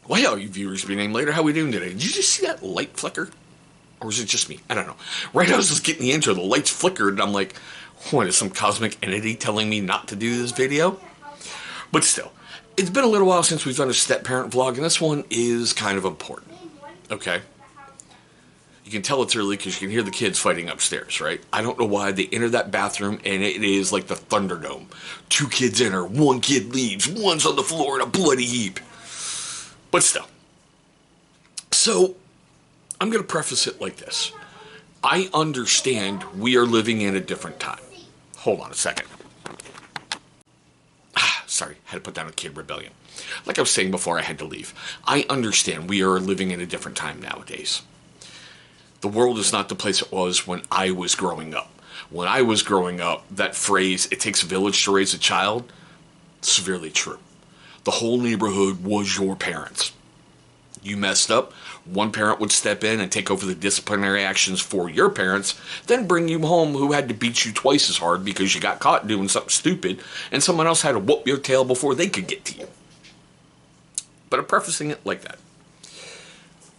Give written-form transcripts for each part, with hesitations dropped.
Well, hey, all you viewers be named later. How we doing today? Did you just see that light flicker? Or was it just me? I don't know. Right as I was just getting the intro, the lights flickered, and I'm like, what, is some cosmic entity telling me not to do this video? But still, it's been a little while since we've done a step parent vlog, and this one is kind of important. Okay? You can tell it's early because you can hear the kids fighting upstairs, right? I don't know why they enter that bathroom and it is like the Thunderdome. Two kids enter, one kid leaves, one's on the floor in a bloody heap. But still. So, I'm going to preface it like this. I understand we are living in a different time. Hold on a second. Sorry, had to put down a kid rebellion. Like I was saying before I had to leave, I understand we are living in a different time nowadays. The world is not the place it was when I was growing up. When I was growing up, that phrase, it takes a village to raise a child, severely true. The whole neighborhood was your parents. You messed up, one parent would step in and take over the disciplinary actions for your parents, then bring you home who had to beat you twice as hard because you got caught doing something stupid, and someone else had to whoop your tail before they could get to you. But I'm prefacing it like that.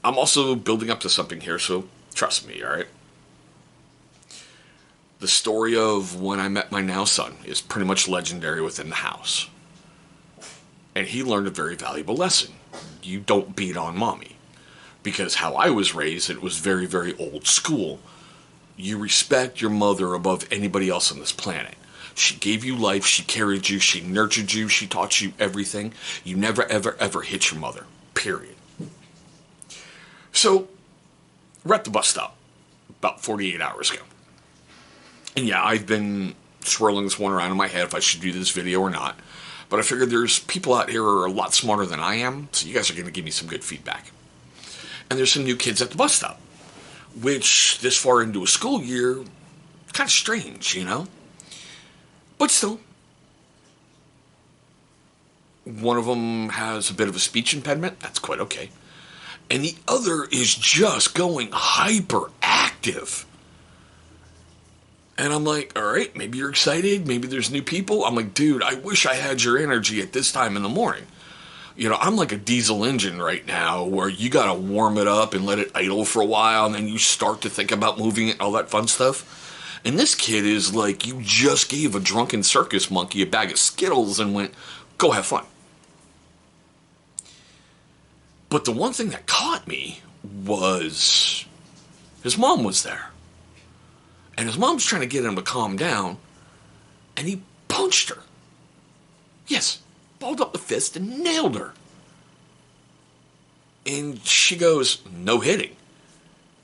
I'm also building up to something here, so trust me, alright? The story of when I met my now son is pretty much legendary within the house. And he learned a very valuable lesson. You don't beat on mommy. Because how I was raised, it was very, very old school. You respect your mother above anybody else on this planet. She gave you life, she carried you, she nurtured you, she taught you everything. You never, ever, ever hit your mother. Period. So, we're at the bus stop about 48 hours ago. And yeah, I've been swirling this one around in my head if I should do this video or not. But I figured there's people out here who are a lot smarter than I am, so you guys are going to give me some good feedback. And there's some new kids at the bus stop, which this far into a school year, kind of strange, you know? But still, one of them has a bit of a speech impediment. That's quite okay. And the other is just going hyperactive. And I'm like, all right, maybe you're excited. Maybe there's new people. I'm like, dude, I wish I had your energy at this time in the morning. You know, I'm like a diesel engine right now where you got to warm it up and let it idle for a while. And then you start to think about moving it, all that fun stuff. And this kid is like, you just gave a drunken circus monkey a bag of Skittles and went, go have fun. But the one thing that caught me was his mom was there. And his mom's trying to get him to calm down, and he punched her. Yes, balled up the fist and nailed her. And she goes, no hitting.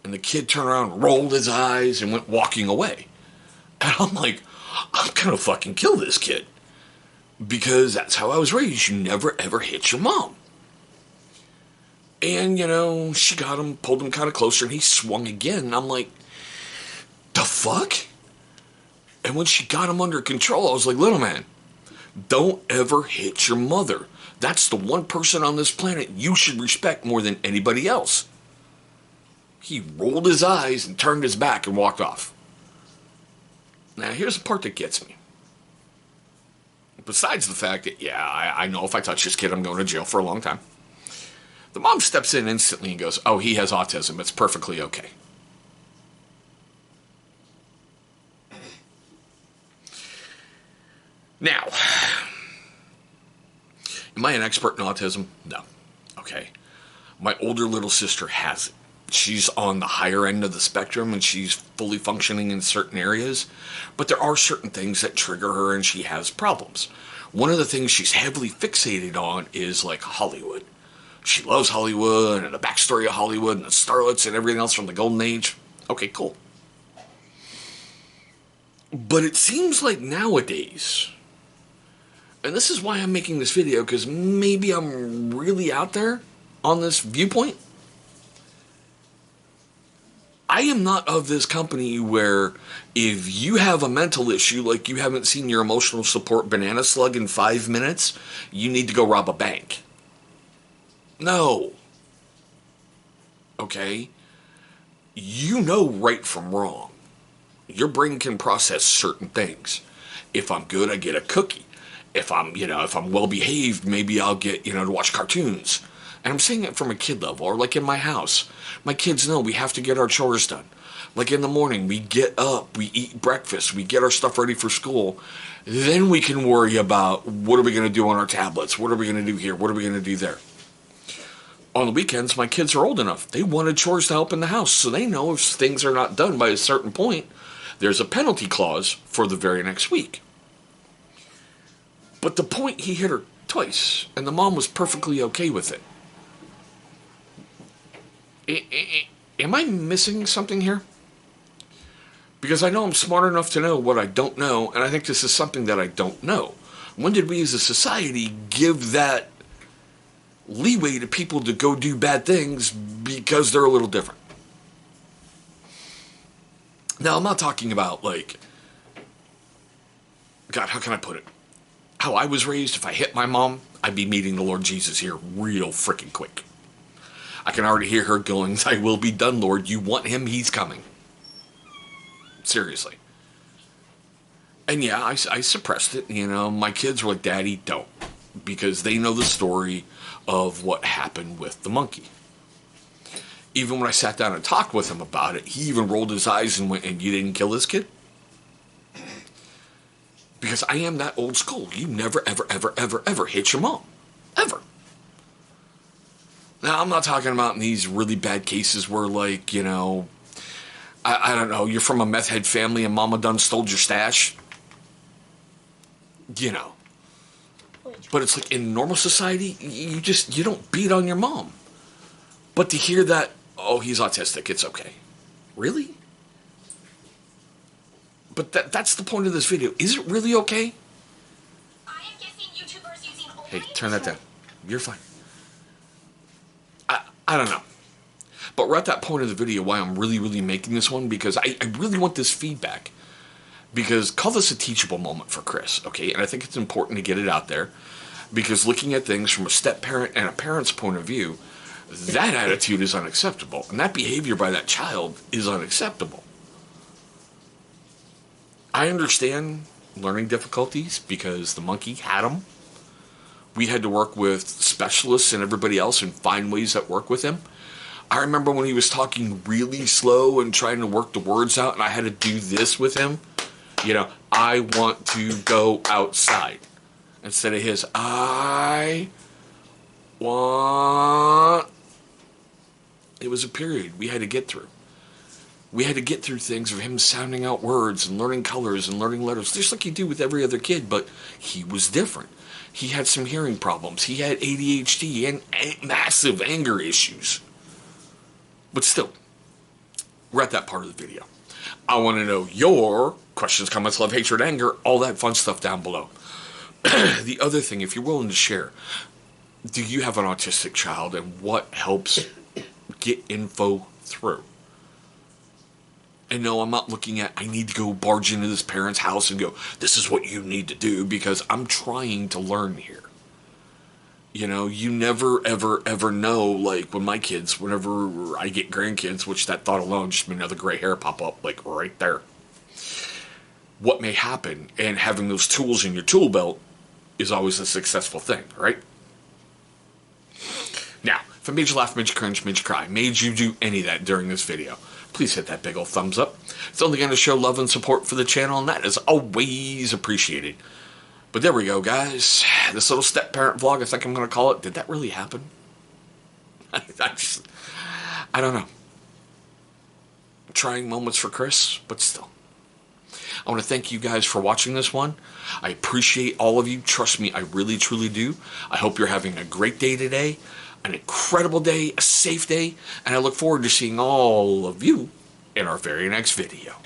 And the kid turned around, rolled his eyes, and went walking away. And I'm like, I'm gonna fucking kill this kid. Because that's how I was raised. You never ever hit your mom. And, you know, she got him, pulled him kind of closer, and he swung again. And I'm like, the fuck? And when she got him under control, I was like, little man, don't ever hit your mother. That's the one person on this planet you should respect more than anybody else. He rolled his eyes and turned his back and walked off. Now, here's the part that gets me. Besides the fact that, yeah, I know if I touch this kid, I'm going to jail for a long time. The mom steps in instantly and goes, oh, he has autism. It's perfectly okay. Now, am I an expert in autism? No. Okay. My older little sister has it. She's on the higher end of the spectrum and she's fully functioning in certain areas, but there are certain things that trigger her and she has problems. One of the things she's heavily fixated on is like Hollywood. She loves Hollywood and the backstory of Hollywood and the starlets and everything else from the golden age. Okay, cool. But it seems like nowadays, and this is why I'm making this video, because maybe I'm really out there on this viewpoint. I am not of this company where if you have a mental issue, like you haven't seen your emotional support banana slug in 5 minutes, you need to go rob a bank. No. Okay? You know right from wrong. Your brain can process certain things. If I'm good, I get a cookie. If I'm well behaved, maybe I'll get, to watch cartoons. And I'm saying it from a kid level, or like in my house. My kids know we have to get our chores done. Like in the morning, we get up, we eat breakfast, we get our stuff ready for school. Then we can worry about what are we going to do on our tablets? What are we going to do here? What are we going to do there? On the weekends, my kids are old enough. They wanted chores to help in the house, so they know if things are not done by a certain point, there's a penalty clause for the very next week. But the point, he hit her twice, and the mom was perfectly okay with it. Am I missing something here? Because I know I'm smart enough to know what I don't know, and I think this is something that I don't know. When did we as a society give that leeway to people to go do bad things because they're a little different? Now, I'm not talking about, like, God, how can I put it? How I was raised, if I hit my mom, I'd be meeting the Lord Jesus here real freaking quick. I can already hear her going, "Thy will be done, Lord. You want him, he's coming." Seriously. And yeah, I suppressed it. You know, my kids were like, "Daddy, don't." Because they know the story of what happened with the monkey. Even when I sat down and talked with him about it, he even rolled his eyes and went, "And you didn't kill this kid?" Because I am that old school. You never, ever, ever, ever, ever hit your mom. Ever. Now, I'm not talking about in these really bad cases where, like, you know, I don't know, you're from a meth head family and mama done stole your stash. You know. But it's like in normal society, you don't beat on your mom. But to hear that, "Oh, he's autistic, it's okay." Really? But that's the point of this video. Is it really okay? I am guessing YouTubers using old Hey, turn that down. You're fine. I don't know. But we're at that point of the video why I'm really, really making this one, because I really want this feedback. Because call this a teachable moment for Chris, okay? And I think it's important to get it out there. Because looking at things from a step-parent and a parent's point of view, that attitude is unacceptable. And that behavior by that child is unacceptable. I understand learning difficulties because the monkey had them. We had to work with specialists and everybody else and find ways that work with him. I remember when he was talking really slow and trying to work the words out, and I had to do this with him. You know, "I want to go outside." Instead of his, "I want." It was a period we had to get through. We had to get through things of him sounding out words and learning colors and learning letters, just like you do with every other kid, but he was different. He had some hearing problems. He had ADHD and massive anger issues. But still, we're at that part of the video. I want to know your questions, comments, love, hatred, anger, all that fun stuff down below. The other thing, if you're willing to share, do you have an autistic child, and what helps get info through? And no, I'm not looking at, I need to go barge into this parent's house and go, "This is what you need to do," because I'm trying to learn here. You know, you never, ever, ever know, like when my kids, whenever I get grandkids, which that thought alone just made another gray hair pop up, like right there. What may happen, and having those tools in your tool belt is always a successful thing, right? Now, if I made you laugh, made you cringe, made you cry, made you do any of that during this video, please hit that big old thumbs up. It's only going to show love and support for the channel, and that is always appreciated. But there we go, guys. This little step-parent vlog, I think I'm going to call it. Did that really happen? I don't know. Trying moments for Chris, but still. I want to thank you guys for watching this one. I appreciate all of you. Trust me, I really, truly do. I hope you're having a great day today, an incredible day, a safe day, and I look forward to seeing all of you in our very next video.